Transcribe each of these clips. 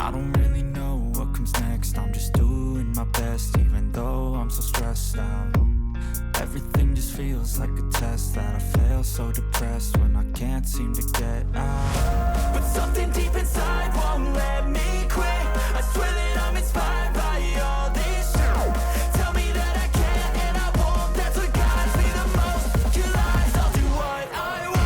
I don't really know what comes next. I'm just doing my best, even though I'm so stressed out. Everything just feels like a test that I fail, so depressed when I can't seem to get out. But something deep inside won't let me quit. I swear that I'm inspired by all this shit. Tell me that I can and I won't. That's what guides me the most. Your lies, I'll do what I want.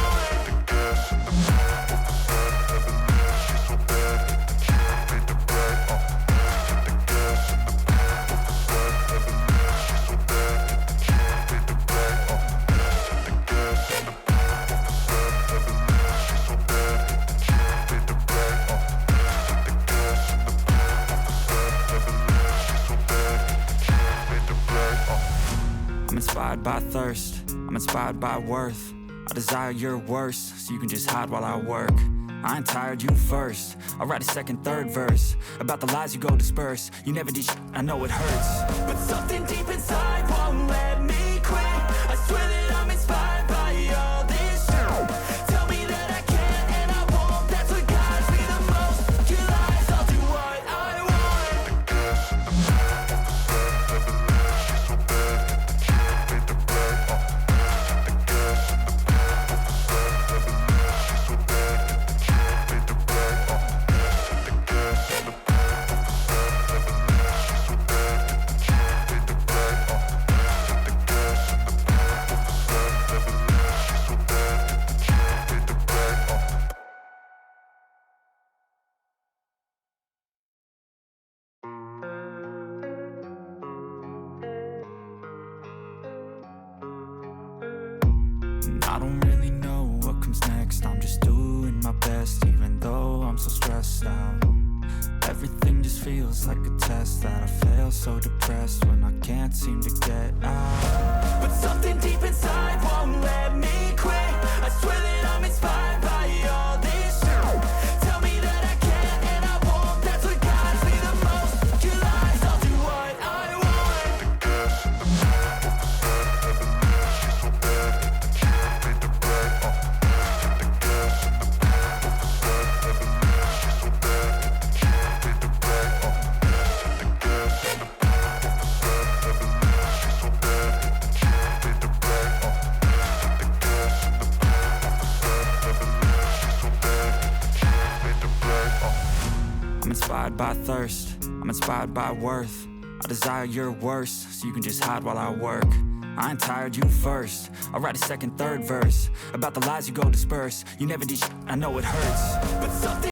I'm inspired by thirst, I'm inspired by worth. I desire your worst, so you can just hide while I work. I ain't tired, you first. I'll write a second, third verse about the lies you go disperse. You never did I know it hurts. But something deep inside won't let me quit. I swear that I'm inspired by all this shit. Tell me that I can and I won't. That's what guides me the most. Your lies, I'll do what I want. I don't really know what comes next. I'm just doing my best, even though I'm so stressed out. Everything just feels like a test that I fail, so depressed when I can't seem to get out. But something deep inside won't let me quit. I swear that I'm inspired by all this shit. Tell me that I can and I won't. That's what guides me the most. Your lies, I'll do what I want. I'm inspired by thirst, I'm inspired by worth. I desire your worst, so you can just hide while I work. I ain't tired, you first. I'll write a second, third verse about the lies you go disperse. You never did I know it hurts. But something